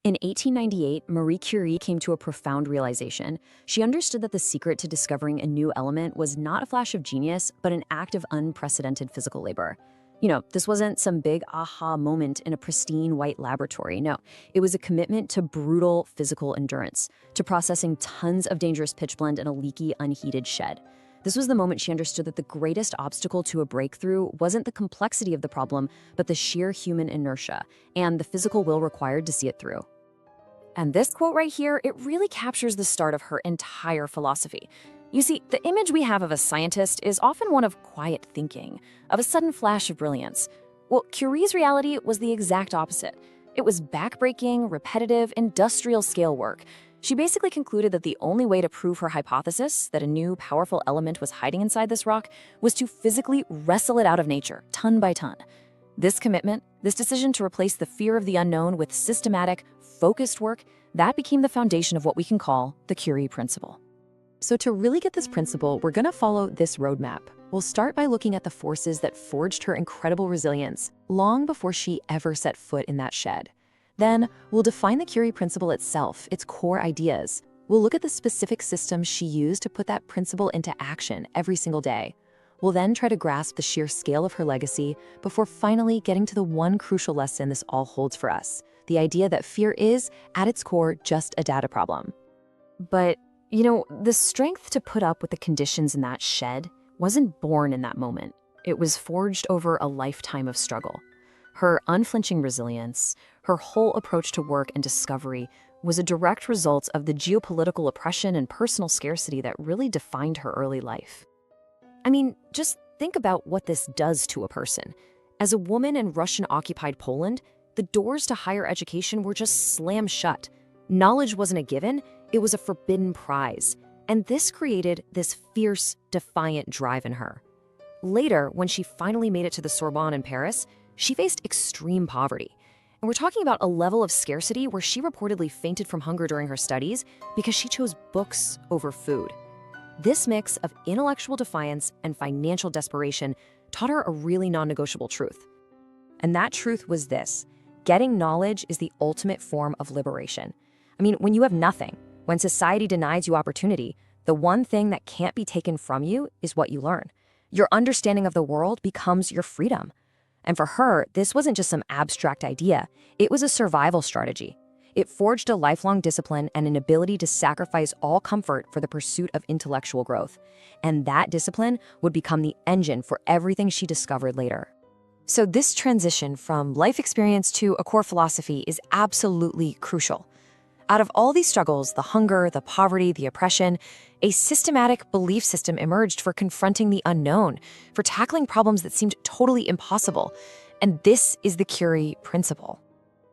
In 1898, Marie Curie came to a profound realization. She understood that the secret to discovering a new element was not a flash of genius, but an act of unprecedented physical labor. This wasn't some big aha moment in a pristine white laboratory. No, it was a commitment to brutal physical endurance, to processing tons of dangerous pitchblende in a leaky, unheated shed. This was the moment she understood that the greatest obstacle to a breakthrough wasn't the complexity of the problem, but the sheer human inertia and the physical will required to see it through. And this quote right here, it really captures the start of her entire philosophy. You see, the image we have of a scientist is often one of quiet thinking, of a sudden flash of brilliance. Well, Curie's reality was the exact opposite. It was backbreaking, repetitive, industrial-scale work. She basically concluded that the only way to prove her hypothesis, that a new, powerful element was hiding inside this rock, was to physically wrestle it out of nature, ton by ton. This commitment, this decision to replace the fear of the unknown with systematic, focused work, that became the foundation of what we can call the Curie Principle. So to really get this principle, we're going to follow this roadmap. We'll start by looking at the forces that forged her incredible resilience long before she ever set foot in that shed. Then, we'll define the Curie Principle itself, its core ideas. We'll look at the specific systems she used to put that principle into action every single day. We'll then try to grasp the sheer scale of her legacy before finally getting to the one crucial lesson this all holds for us, the idea that fear is, at its core, just a data problem. But the strength to put up with the conditions in that shed wasn't born in that moment. It was forged over a lifetime of struggle. Her unflinching resilience, her whole approach to work and discovery was a direct result of the geopolitical oppression and personal scarcity that really defined her early life. I mean, just think about what this does to a person. As a woman in Russian-occupied Poland, the doors to higher education were just slammed shut. Knowledge wasn't a given, it was a forbidden prize. And this created this fierce, defiant drive in her. Later, when she finally made it to the Sorbonne in Paris, she faced extreme poverty. And we're talking about a level of scarcity where she reportedly fainted from hunger during her studies because she chose books over food. This mix of intellectual defiance and financial desperation taught her a really non-negotiable truth. And that truth was this: getting knowledge is the ultimate form of liberation. I mean, when you have nothing, when society denies you opportunity, the one thing that can't be taken from you is what you learn. Your understanding of the world becomes your freedom. And for her, this wasn't just some abstract idea. It was a survival strategy. It forged a lifelong discipline and an ability to sacrifice all comfort for the pursuit of intellectual growth. And that discipline would become the engine for everything she discovered later. So this transition from life experience to a core philosophy is absolutely crucial. Out of all these struggles, the hunger, the poverty, the oppression, a systematic belief system emerged for confronting the unknown, for tackling problems that seemed totally impossible. And this is the Curie Principle.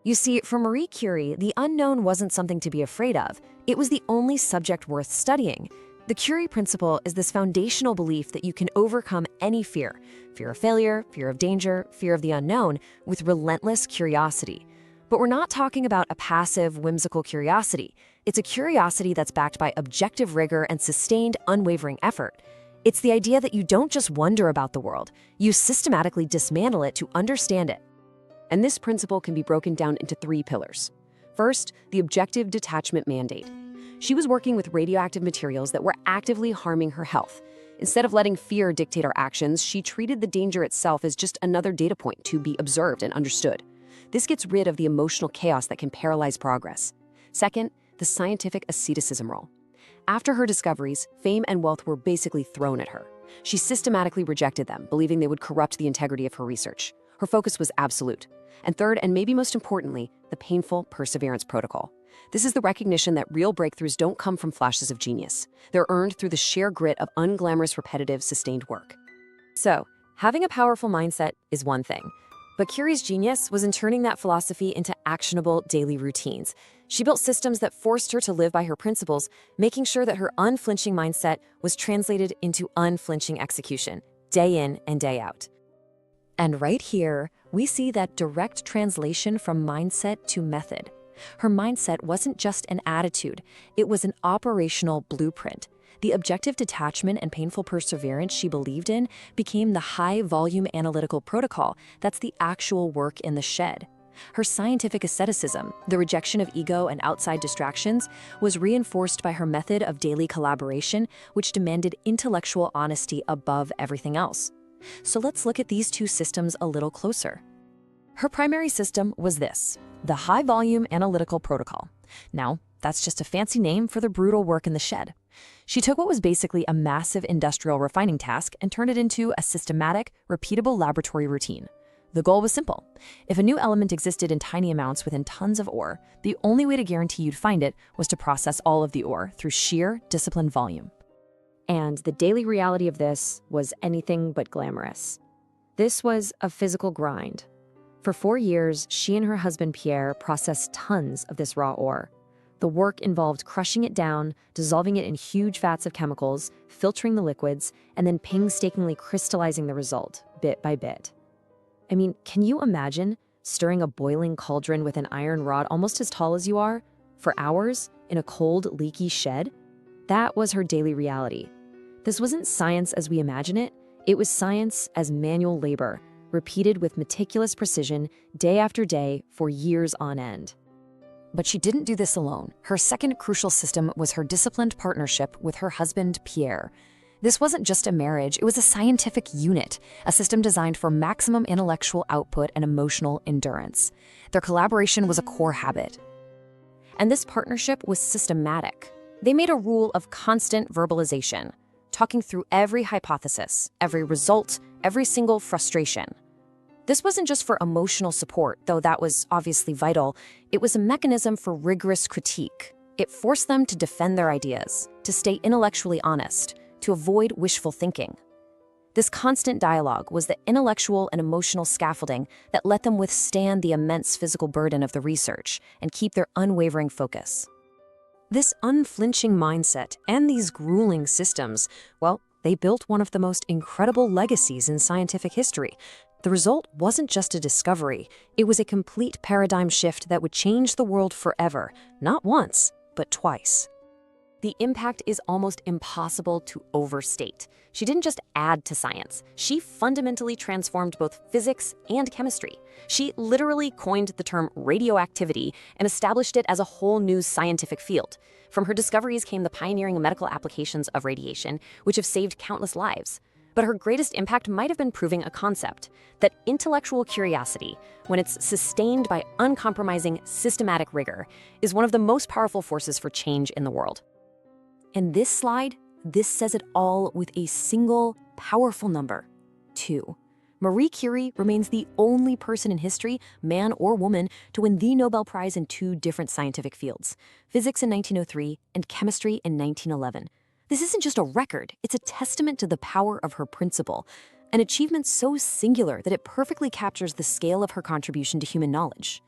You see, for Marie Curie, the unknown wasn't something to be afraid of. It was the only subject worth studying. The Curie Principle is this foundational belief that you can overcome any fear of failure, fear of danger, fear of the unknown, with relentless curiosity. But we're not talking about a passive, whimsical curiosity. It's a curiosity that's backed by objective rigor and sustained, unwavering effort. It's the idea that you don't just wonder about the world, you systematically dismantle it to understand it. And this principle can be broken down into 3 pillars. First, the Objective Detachment Mandate. She was working with radioactive materials that were actively harming her health. Instead of letting fear dictate our actions, she treated the danger itself as just another data point to be observed and understood. This gets rid of the emotional chaos that can paralyze progress. Second, the Scientific Asceticism Rule. After her discoveries, fame and wealth were basically thrown at her. She systematically rejected them, believing they would corrupt the integrity of her research. Her focus was absolute. And third, and maybe most importantly, the painful perseverance protocol. This is the recognition that real breakthroughs don't come from flashes of genius. They're earned through the sheer grit of unglamorous, repetitive, sustained work. So, having a powerful mindset is one thing. But Curie's genius was in turning that philosophy into actionable daily routines. She built systems that forced her to live by her principles, making sure that her unflinching mindset was translated into unflinching execution, day in and day out. And right here, we see that direct translation from mindset to method. Her mindset wasn't just an attitude, it was an operational blueprint. The objective detachment and painful perseverance she believed in became the High-Volume Analytical Protocol. That's the actual work in the shed. Her scientific asceticism, the rejection of ego and outside distractions, was reinforced by her method of daily collaboration, which demanded intellectual honesty above everything else. So let's look at these two systems a little closer. Her primary system was this, the High-Volume Analytical Protocol. Now, that's just a fancy name for the brutal work in the shed. She took what was basically a massive industrial refining task and turned it into a systematic, repeatable laboratory routine. The goal was simple. If a new element existed in tiny amounts within tons of ore, the only way to guarantee you'd find it was to process all of the ore through sheer, disciplined volume. And the daily reality of this was anything but glamorous. This was a physical grind. For 4 years, she and her husband Pierre processed tons of this raw ore. The work involved crushing it down, dissolving it in huge vats of chemicals, filtering the liquids, and then painstakingly crystallizing the result, bit by bit. I mean, can you imagine stirring a boiling cauldron with an iron rod almost as tall as you are, for hours, in a cold, leaky shed? That was her daily reality. This wasn't science as we imagine it, it was science as manual labor, repeated with meticulous precision, day after day, for years on end. But she didn't do this alone. Her second crucial system was her disciplined partnership with her husband, Pierre. This wasn't just a marriage, it was a scientific unit, a system designed for maximum intellectual output and emotional endurance. Their collaboration was a core habit. And this partnership was systematic. They made a rule of constant verbalization, talking through every hypothesis, every result, every single frustration. This wasn't just for emotional support, though that was obviously vital. It was a mechanism for rigorous critique. It forced them to defend their ideas, to stay intellectually honest, to avoid wishful thinking. This constant dialogue was the intellectual and emotional scaffolding that let them withstand the immense physical burden of the research and keep their unwavering focus. This unflinching mindset and these grueling systems, well, they built one of the most incredible legacies in scientific history. The result wasn't just a discovery, it was a complete paradigm shift that would change the world forever, not once, but twice. The impact is almost impossible to overstate. She didn't just add to science, she fundamentally transformed both physics and chemistry. She literally coined the term radioactivity and established it as a whole new scientific field. From her discoveries came the pioneering medical applications of radiation, which have saved countless lives. But her greatest impact might have been proving a concept, that intellectual curiosity, when it's sustained by uncompromising, systematic rigor, is one of the most powerful forces for change in the world. In this slide, this says it all with a single, powerful number, 2. Marie Curie remains the only person in history, man or woman, to win the Nobel Prize in 2 different scientific fields, physics in 1903 and chemistry in 1911. This isn't just a record, it's a testament to the power of her principle, an achievement so singular that it perfectly captures the scale of her contribution to human knowledge.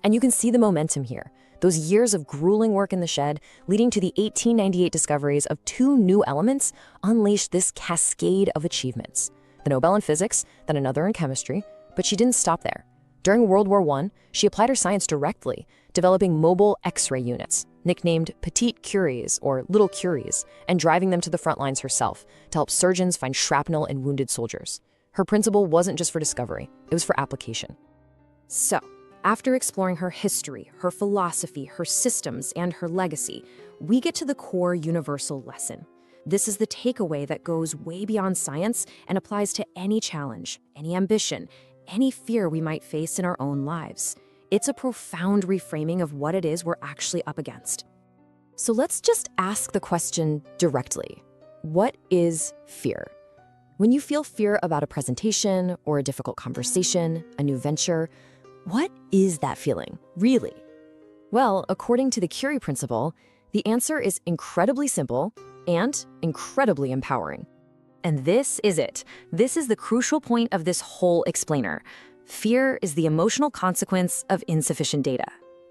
And you can see the momentum here. Those years of grueling work in the shed, leading to the 1898 discoveries of 2 new elements, unleashed this cascade of achievements. The Nobel in physics, then another in chemistry, but she didn't stop there. During World War I, she applied her science directly, developing mobile X-ray units, nicknamed Petite Curies or Little Curies, and driving them to the front lines herself to help surgeons find shrapnel in wounded soldiers. Her principle wasn't just for discovery, it was for application. So, after exploring her history, her philosophy, her systems, and her legacy, we get to the core universal lesson. This is the takeaway that goes way beyond science and applies to any challenge, any ambition, any fear we might face in our own lives. It's a profound reframing of what it is we're actually up against. So let's just ask the question directly. What is fear? When you feel fear about a presentation or a difficult conversation, a new venture, what is that feeling, really? Well, according to the Curie Principle, the answer is incredibly simple and incredibly empowering. And this is it. This is the crucial point of this whole explainer. Fear is the emotional consequence of insufficient data.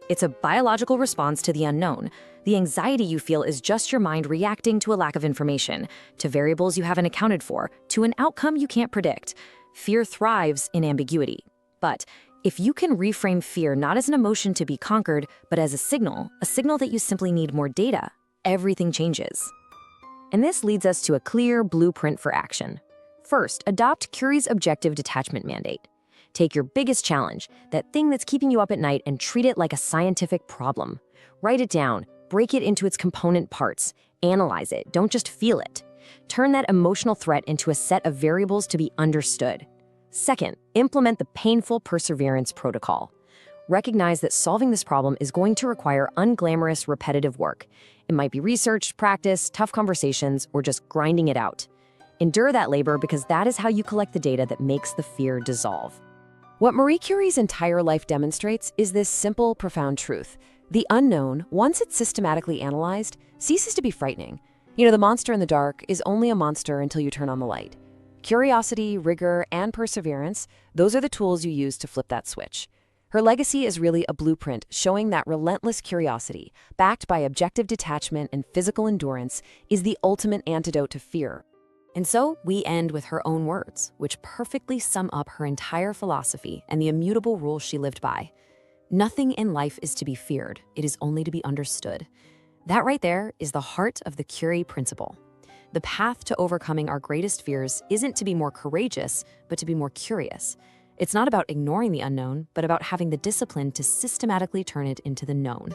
It's a biological response to the unknown. The anxiety you feel is just your mind reacting to a lack of information, to variables you haven't accounted for, to an outcome you can't predict. Fear thrives in ambiguity. But if you can reframe fear not as an emotion to be conquered, but as a signal that you simply need more data, everything changes. And this leads us to a clear blueprint for action. First, adopt Curie's Objective Detachment Mandate. Take your biggest challenge, that thing that's keeping you up at night, and treat it like a scientific problem. Write it down, break it into its component parts, analyze it, don't just feel it. Turn that emotional threat into a set of variables to be understood. Second, implement the painful perseverance protocol. Recognize that solving this problem is going to require unglamorous, repetitive work. It might be research, practice, tough conversations, or just grinding it out. Endure that labor because that is how you collect the data that makes the fear dissolve. What Marie Curie's entire life demonstrates is this simple, profound truth. The unknown, once it's systematically analyzed, ceases to be frightening. The monster in the dark is only a monster until you turn on the light. Curiosity, rigor, and perseverance, those are the tools you use to flip that switch. Her legacy is really a blueprint showing that relentless curiosity, backed by objective detachment and physical endurance, is the ultimate antidote to fear. And so we end with her own words, which perfectly sum up her entire philosophy and the immutable rules she lived by. Nothing in life is to be feared, it is only to be understood. That right there is the heart of the Curie Principle. The path to overcoming our greatest fears isn't to be more courageous, but to be more curious. It's not about ignoring the unknown, but about having the discipline to systematically turn it into the known.